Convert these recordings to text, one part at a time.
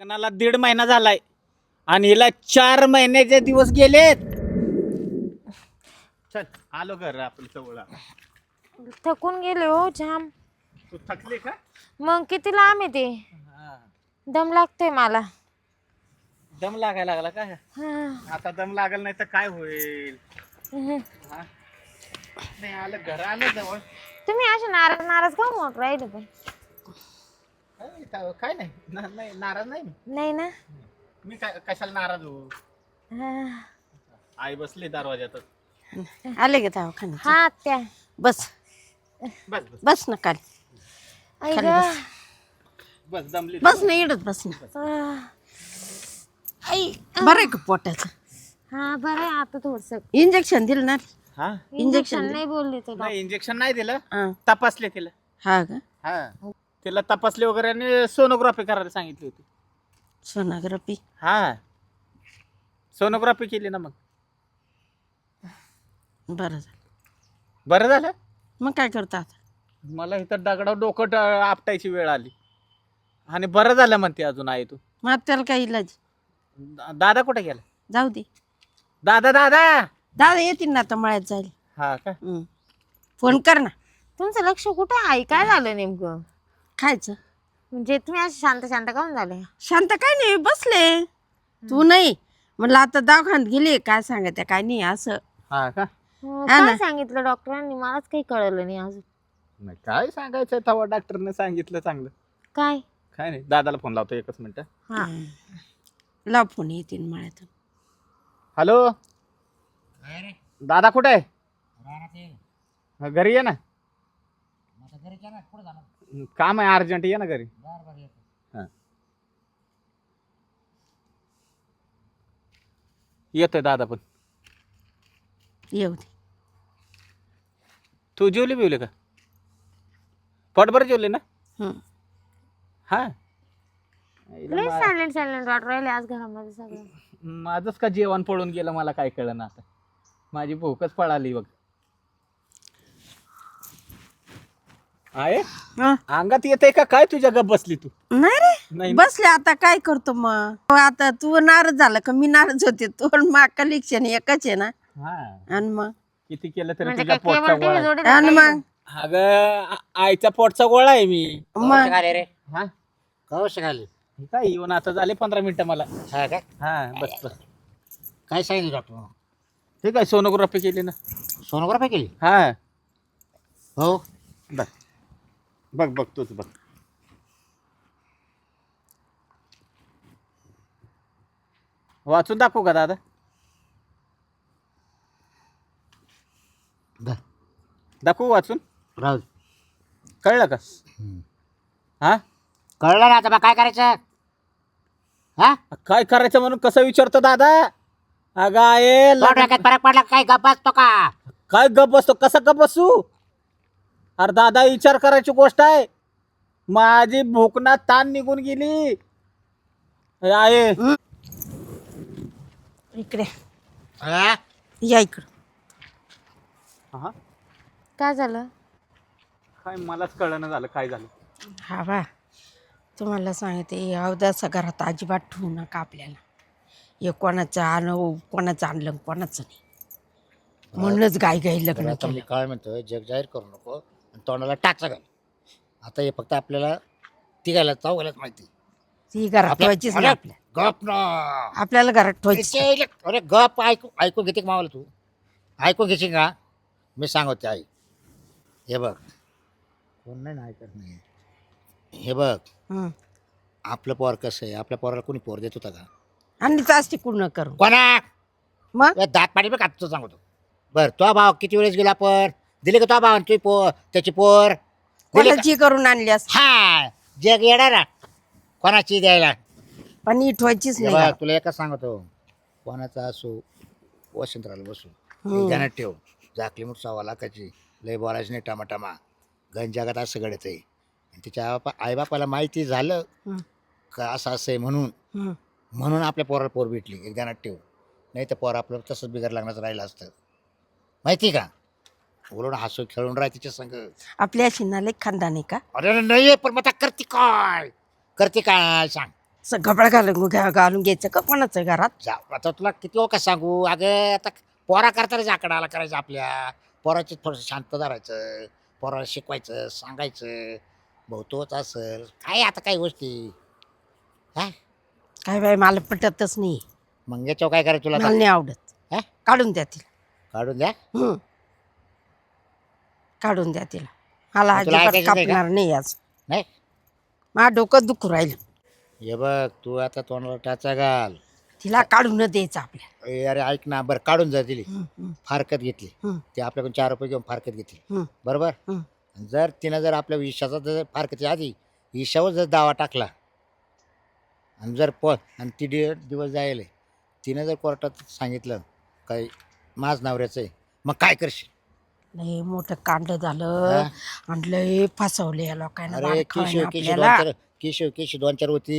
लग्नाला 1.5 महिना झालाय आणि हिला 4 महिन्याचे दिवस गेलेत. चल आलो घर आपलं जवळ. थकून गेले हो जाम. तू थकली का? मग किती लांब आहे ते? दम लागतोय मला. दम लागायला लागला का? हा. आता दम लागल नाही तर काय होईल? हा? नाही आलं घर आलं जवळ. तुम्ही असे नाराज नाराज का मग राहिले पण? काय नाही नाही नाराज नाही मी. नाही ना. मी काय कशाला नाराज हो? हा. आई बसली दरवाजात. आले गे दवाखान्यात. हा त्या बस बस बस बस ना खाली. आई खाली ग. बस दमली. बस ना इडत बस ना. आई बरं आहे का पोटाचं? हा बरं आहे आता थोडस. इंजेक्शन दिलं ना? हा इंजेक्शन नाही बोलले तो नाही इंजेक्शन नाही दिलं. हा. तपासले तिला. हा का? हा तिला तपासले वगैरे आणि सोनोग्राफी करायला सांगितली होती. सोनोग्राफी. हा सोनोग्राफी केली ना मग. बरं झालं. बरं झालं. मग काय करतो आता? मला इथं दगडावर डोकं आपटायची वेळ आली आणि बरं झालं म्हणते अजून आहे तू. मग आता त्याला काय इलाज? दादा कुठे गेला? जाऊ दे. दादा दादा. दादा येतील ना आता मळ्यात जाईल. हा का? फोन कर ना. तुमचं लक्ष कुठं आहे? काय झालं नेमकं? खायचं. म्हणजे तुम्ही असे शांत शांत काऊन झाले? शांत काय नाही बसले. तू नाही म्हणलं आता दवाखान्यात गेली काय सांगत काय नाही असं. हा का? काय सांगितलं डॉक्टरांनी? मलाच काही कळलं नाही अजून. नाही काय सांगायचं तेव्हा डॉक्टरने सांगितलं चांगलं. काय? काय नाही दादाला फोन लावतो एकच मिनिट. हा. लाव फोन येतील मळ्यात. हॅलो दादा कुठे आहे? घरी ये ना. काम आहे अर्जंट ये ना घरी. हा. येतोय दादा पण. येऊ दे. तू जेवली बिवली का? पोटभर जेवले ना? हा लय सायलेंट सायलेंट वाट राहिले आज घरामध्ये सगळं. माझंच का जेवण पळून गेलं मला काय कळलं ना आता. माझी भूकच पळाली बघ. आहे अंगात येते का काय तुझ्या गप बसली तू? नाही रे नाही बसले आता काय करतो मग. आता तू नाराज झाला का मी नाराज होते. तू मा कलेक्शन एकच आहे ना. हा आणि मग किती केलं तरी म्हणजे तुझ्या काय पोटचा केबल गोळा टीव्ही आहे. जोडीत आणि मग अगं आईचा पोटचा गोळा आहे मी. मग रे हा कौ शिकाली हे काय येऊन आता झाले 15 मिनिटं मला. हा का हा बस बस. काय सांगितलं डॉक्टर? ठीक आहे सोनोग्राफी केली ना. सोनोग्राफी केली? हा हो. बघ बघ बघ तूच बघ. वाचून दाखवू का दादा? दा दाखवू वाचून? राहू दे. कळलं का? हा कळलं ना आता मग काय करायचं? हा काय करायचं म्हणून कसं विचारतो दादा? अगं आहे तो डोक्यात फरक पडला काय गप्प बसतो का? काय गप बसतो? कसा गप बसू? अरे दादा विचार करायची गोष्ट आहे. माझी भूकना ताण निघून गेली आहे. इकडे हा? या इकडं. हा काय झालं? काय मलाच कळलं झालं काय झालं. हा बा तुम्हाला सांगते अवदासा घरात अजिबात ठेवू नका आपल्याला. हे कोणाचं आणलं कोणाचं नाही. म्हणूनच गाई गाई लग्न आता मी केलं. काय म्हणतोय जग जाहीर करू नको आणि तोंडाला टाचा घाल. आता हे फक्त आपल्याला तिघायला चौघायलाच माहिती. ती घरात ठेवायचीच नाही आपल्या. गप ना. आपल्याला घरात ठेवायची. अरे गप ऐकून घेते का मावाला तू? ऐकून घेशील का? मी सांगते आई. हे बघ कोण नाही ना ऐकत नाही. हे बघ हं. आपलं पोर कसं आहे? आपल्या पोराला कोणी पोर देत होता का? आणि जास्ती पूर्ण करू कोणा मग दात पाणी बघ आता सांगतो. बरं तो भाव किती वेळेस गेला पण दिले का तो भाव तुझी पोर त्याची पोर दिली का? कोणाची करून आणली असं. हा जग येणार ना कोणाची द्यायला. पण ही ठेवायचीच हे नाही बघ, घरात. तुला एकच सांगतो कोणाचा असो वसंतराला बसू हम्म. ध्यानात ठेव. झाकली मूठ 1.25 लाखाची लय बोलायचं नाही टमाटमा. गण जगात असं घडत आहे. तिच्या आईबापाला माहिती झालं हं. का असं आहे म्हणून हं. म्हणून आपल्या पोराला पोर भेटली. एक ध्यानात ठेव. नाही तर पोर आपलं तसंच बिगर लागण्याचं राहिलं असतं माहिती का? बोलून हसू खेळून राह तिच्या संग. आपल्या शिनाला एक खानदान आहे का? अरे नाही पण मग आता करते काय सांग. कपडा घालून घ्यायचं का कोणाचं घरात? आता तुला किती ओका सांगू अगं आता पोरा करताना आकडाला करायचं आपल्या पोराची थोडं शांत धरायचं पोराला शिकवायचं सांगायचं भाऊ तोच असेल काय आता काही गोष्टी हा काय बाई मला पटतच नाही. मग याच्यावर काय करायचं तुला मला आता? नाही आवडत. हा? काढून द्या तिला. काढून द्या काढून द्या तिला. मला तुला अजिबात ऐकायचं नाही का? कापणार नाही आज. नाही माझं डोकं दुखू राहिलं. हे बघ तू आता तोंडाला टाचा घाल तिला काढून द्यायचं आपल्या. अरे ऐक ना बरं काढून जा दिली हं. फारकत घेतली ते आपल्याकडून 4 रुपये घेऊन फारकत घेतली हं. बरोबर हं. जर तिनं जर आपल्या विश्वासात जर फारकतीच्या आधी ईशावर जर दावा टाकला आणि जर आणि ती दिवस जायला तिनं जर कोर्टात सांगितलं काही माझ नवऱ्याचं आहे मग काय करशील? लय मोठं कांड झालं आणि लय फसवले या लोकांना. अरे वाढ केशव खावायला केशव आपल्याला. 2-4 2-4 होती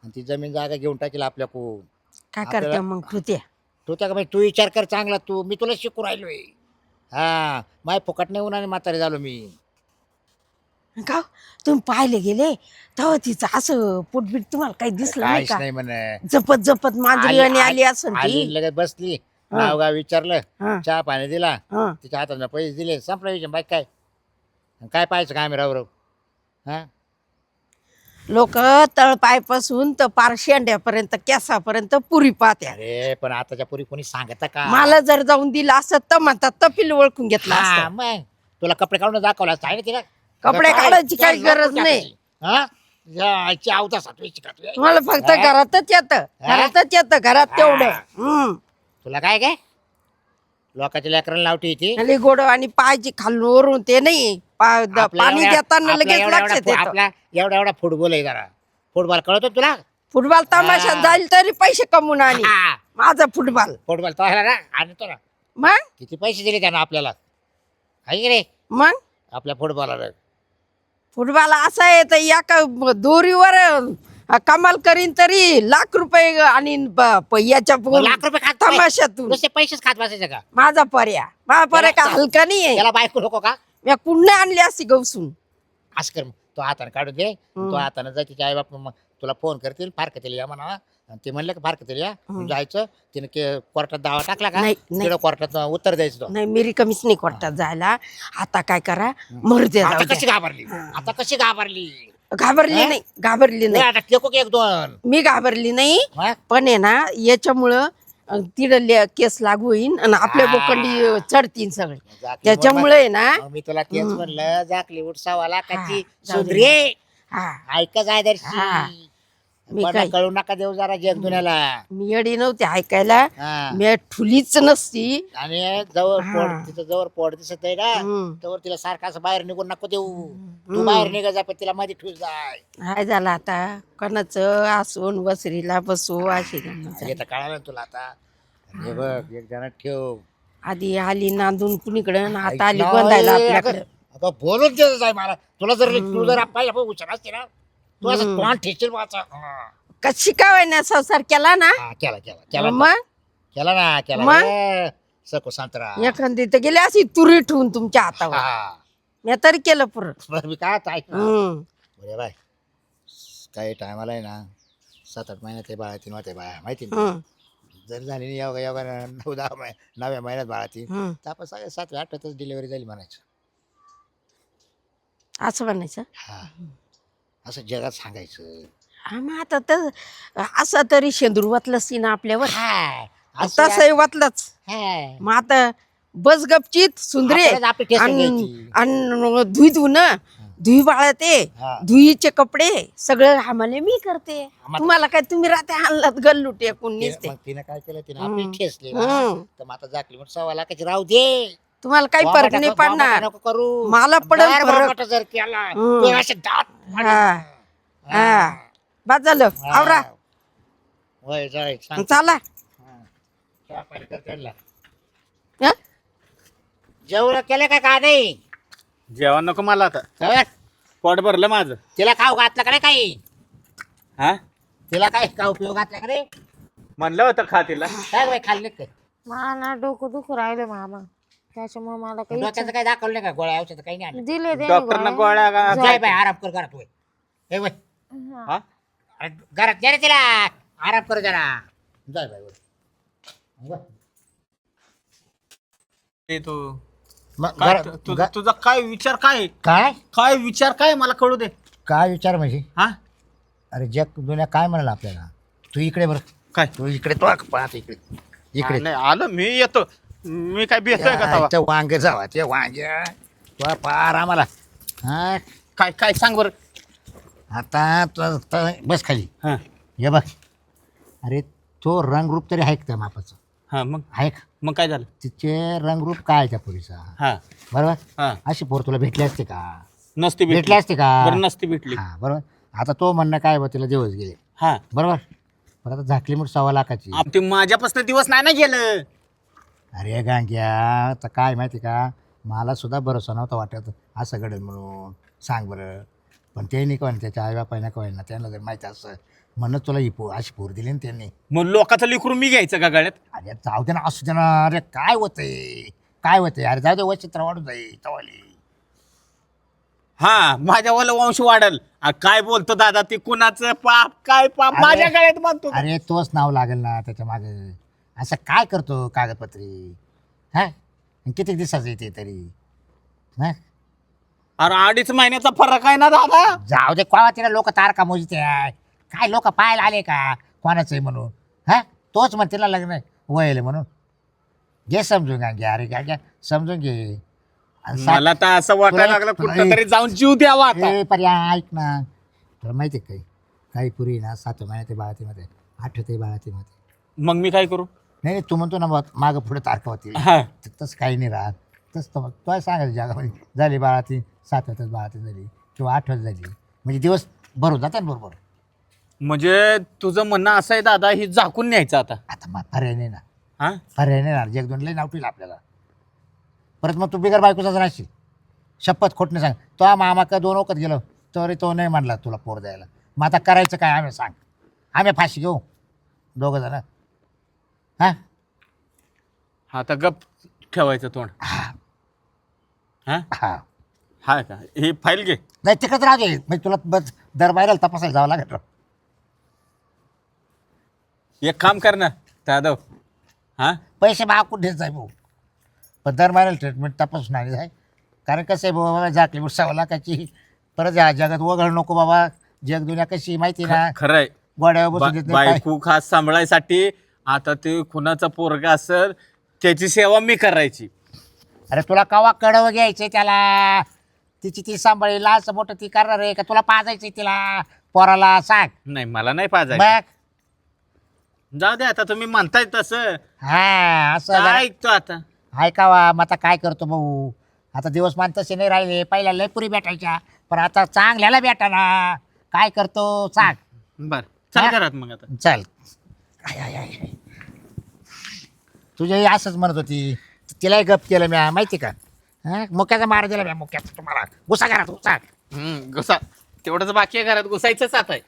आणि ती जमीन जागा घेऊन टाकेल आपल्याकडून. काय करते मग कृत्या? तू त्या तू विचार कर चांगला तू मी तुला शिकू राहिलोय हा माय फुकट नाही होऊन आणि म्हातारे झालो मी. का तुम्ही पाहिले गेले तेव्हा तिचं असं पोटबीट तुम्हाला काही दिसलं नाही काहीच का? नाही म्हणे जपत जपत मांजरी आणि आली असं आली ती. लगेच बसली नाव गाव विचारलं हं. चहा पाणी दिला हं. तिच्या हाताने पैसे दिले संपला विषय बाई काय काय पाहायचं काय आम्ही राव हा लोक तळपायपासून तर पार शेंड्यापर्यंत केसापर्यंत पुरी पाहत्या. अरे पण आताच्या पुरी कोणी सांगत का मला जर जाऊन दिलं असं तर म्हणतात तपिल ओळखून घेतला हा, असतं. मग तुला कपडे काढून दाखवला असता आहे ना तिला कपडे काय? काढायची काही चल, गरज नको नाही. टाकायची. हा याची आवता सातवीची का तू? तुम्हाला फक्त हा? घरातच येतं घरात तेवढं. हा. तुला काय काय लोकांच्या लेकरांना लावटी येते आणि गोड आणि पायची खालून वरून ते नाही पाणी देताना लगेच लक्षात येतं. आपला एवढा फुटबॉल आहे जरा फुटबॉल कळतो तुला फुटबॉल तमाशात जाईल तरी पैसे कमवून आणि हा. माझा फुटबॉल फुटबॉल तो आहे ना आणि तो ना मग किती पैसे दिले त्यानं आपल्याला आहे की रे मग आपल्या फुटबॉलला फुटबॉल असा आहे तर एका दोरीवर कमाल करीन तरी लाख रुपये आणि याच्या लाख रुपये खात तमाशातून नुसते पैसेच खात बसायचे का माझा पर्या का हलका नाही आहे. त्याला बायको नको का मी पुन्हा आणली असती गवसून. असं कर मग. तो हाताने काढून दे तो हाताने जा तिच्या आई बाप मग तुला फोन करतील फारकतील या म्हणा आणि ते म्हणलं का फारकतील या जायचं तिने कोर्टात दावा टाकला का नाही, नाही. तिला कोर्टात उत्तर द्यायचं तो. नाही मी कमीच नाही कोर्टात जायला. आता काय करा मरू आता कशी घाबरली आता कशी घाबरली घाबरली नाही नाही, आता टेको की 1-2 मी घाबरली नाही. हा? पण आहे ना याच्यामुळं तिथं केस लागू होईन आणि आपल्या हा. बोकंडी चढतील सगळे. जाकली त्याच्यामुळे आहे ना मग मी तुला तेच म्हणलं जाकली उठसावा लाखाची जाऊ दे. सुधरे हा ऐका जाय हा. मी पण काय- कळू नका देऊ जरा जग दुनियाला मी येडी नव्हते ऐकायला. हा. मी ठुलीच नसती. आणि जवळ हा. पोट तिथं जवळ पोट दिसत आहे ना हम्म. तवर तिला सारखं असं बाहेर निघून नको देऊ तू बाहेर निघा जा पण तिला मध्ये ठेवून जाय काय झालं आता कोणाचं आसून वसरीला बसू अशी गंमत झाली. हे तर कळालं ना तुला आता हे बघ एक जण ठेव आधी आली नांदून कुणीकडं आता आली ऐक ना, बंधायला ए, आपल्याकडे. अगं, आता बोलून देत जाय मला तुला जर तू जर पाहिजे हुशार असते ना तू असं तोंड ठेचील वाचा कशी काय ना संसार केला ना केला केला केला मग केला ना केला मग? रे. सको संत्रा एखादी तर गेली अशी तुरी ठेवून तुमच्या हातावर. हा. मी तरी केलं पुरं. बरं मी काय आता ऐक ना. हम्म. बरे बाय काही टायमाला आहे ना 7-8 महिन्यात ते बाळा 3 होते बाया माहिती ना हम्म. जर झाली नाही योगा योगा 9-10 9व्या महिन्यात बाळा ती हम्म. तर आपण सगळ्या 7व्या-8व्यातच डिलिव्हरी झाली म्हणायचं असं म्हणायचं. हा असं जगात सांगायचं हा मग आता तर असं तरी शेंदूर वाचलंच ना आपल्यावर. हा असं तसंही वाचलंच. हा. मग आता बस गपचित सुंदरे आपल्यालाच आपली टेस्ट घ्यायची. आणि धुई धुन धुई बाळते हा. धुईचे कपडे सगळं आम्हाला मी करते. आम्हाला- तुम्हाला काय तुम्ही राहते हाणलात गल्लू टेकून निसते. मग तिनं काय केलं तिनं आपली हम्म. ठेसली ना हम्म. तर मग आता जाकली म्हणून 1.25 लाखाची राहू दे तुम्हाला काही फरक नाही पडणार. नको करू मला पडेल बार फरक. बार जर केला हम्म. तर असे दात हा हा बस झालं आवरा होय जाय सांग. चाला. चहा पाणी कर त्यांना. हं? जेवण केलं का नाही जेवण नको मला आता खबर? पोट भरलं माझं. तिला खाऊ घातलं का नाही काही हा तिला काय का उपयोग घातला का नाही म्हणलं होतं खा तिला. काय बाई खाल्ले काय मला ना डोकं दुखू राहिलं मामा त्याच्यामुळे मला काही डोक्याचं काही दाखवलं नाही का गोळ्या औषध काही नाही आणलं? दिले ते डॉक्टरनं गोळ्या का- जाय बाई आराम कर घरात होय हे बाई हा? अरे घरात दे रे तिला आराम करू जरा जाय बाई वर. ए तू मग काय घरात- तुझा काय विचार काय काय काय विचार काय मला कळू दे. काय विचार म्हणजे हा अरे जग दुनिया काय म्हणाल आपल्याला. तू इकडे बरं काय तू इकडे तो पाहत इकडे इकडे नाही आलं मी येतो. मी काय भेटतोय का तवा? ते वांगे जावा ते वांगे तो पार आम्हाला हा काय काय सांग बरं. आता बस खाली हा हे बघ अरे तो रंगरूप तरी आहे का त्या मापाचं हा मग आहे का मग काय झालं. तिचे रंगरूप काय आहे त्या पोरीचा हा बरोबर हा अशी पोर तुला भेटली असते का नसती भेटली असते का बरं नसती भेटली. हा बरोबर आता तो म्हणणं काय बा तिला दिवस गेले हा बरोबर पण आता झाकली मूठ 1.25 लाखाची ते माझ्यापासून दिवस नाही ना गेलं. अरे गांग्या तर काय माहिती का मला सुद्धा भरोसा नव्हता वाटत असं घडेल म्हणून सांग बरं पण ते नाही कळलं त्याच्या आईबापायला कळलं ना त्यांना जर माहिती असं म्हणत तुला ही अशी पोर दिली ना त्यांनी मग लोकांचं लेकरून मी घ्यायचं का गाड्यात. अरे जाऊ दे ना असू दे ना अरे काय होतंय अरे जाऊ दे वचित्र वाढून जाईल तवाली हा माझ्या वाला वंश वाढल. काय बोलतो दादा ते कुणाचं पाप काय पाप अरे- माझ्या गळ्यात म्हणतो. अरे तोच नाव लागेल ना त्याच्या मागे असं काय करतो कागदपत्री हा किती दिवसाचं येते तरी हा अरे 2.5 महिन्याचा फरक आहे ना दादा. जाऊ दे कोणा तिला लोक तारका मोजते आहे काय लोक पाहायला आले का कोणाचं आहे म्हणून हा तोच म्हणते ना लग्न वयले म्हणून घे समजून घ्या अरे घ्या समजून घे आणि मला तर असं वाटायला लागलं कुठं तरी जाऊन जीव द्यावा आता. पर्याय ऐक ना तुला माहिती आहे काही पुरी ना 7 महिन्यात बाळातीमध्ये 8 बाळातीमध्ये मग मी काय करू. नाही तू म्हणतो ना मागं पुढे तारखा होती हा तसं काही नाही राहत तसं तो सांगायचं जगामध्ये झाली बाळाती 7 बाळाती झाली किंवा 8 झाली म्हणजे दिवस भरून जातात ना बरोबर. म्हणजे तुझं म्हणणं असं आहे दादा ही झाकून न्यायचं आता. आता मग पर्याय नाही ना हा पर्याय नाही ना जग दोन लई नाव ठेवलं आपल्याला परत मग तू बिगर बायकोचाच राहशील शपथ खोट नाही सांग तो मामा का 2 वखत गेलो तरी तो नाही म्हणला तुला पोर द्यायला मग आता करायचं काय आम्ही सांग आम्ही फाशी घेऊ 2 जण हां आता गप ठेवायचं तोंड. हां हा हां हा का ही फाईल घे. नाही तिकडच राहू दे म्हणजे तुला बस दरबायला तपासायला जावं लागेल एक काम कर ना दादा. हा पैसे भाव कुठे देत जाय भाऊ पण दर महिन्याला ट्रीटमेंट तपासून नाही आहे कारण कसं आहे बाबा झाकली 1.25 लाखाची परत या जगात वगळ नको बाबा जग दुनिया कशी माहिती ना खरंय. गोड्यावर बसून देत नाही काय. बायको खास सांभाळायसाठी आता ते कुणाचा पोरगा असेल त्याची सेवा मी करायची. अरे तुला कवा कडवं घ्यायचंय त्याला तिची ती सांभाळी असं मोठं ती करणार आहे का तुला पाजायचंय तिला पोराला सांग नाही मला नाही पाहिजे. बघ जाऊ दे आता तुम्ही म्हणताय तसं हा असं काय जरा ऐकतो आता. ऐकावा मग आता काय करतो भाऊ आता दिवस मान तसे नाही राहिले पहिल्या लय पुरी भेटायच्या पण आता चांगल्याला भेटा ना काय करतो सांग बर चल हा? घरात मग आता. चल तुझ्याही असंच म्हणत होती तिलाही गप केलं म्या माहिती का हा मुक्याचा मार दिला म्या मुक्याचा तुम्हाला घुसा घरात घुसा घुसा तेवढंच बाकी आहे घरात घुसायचंच आता आहे.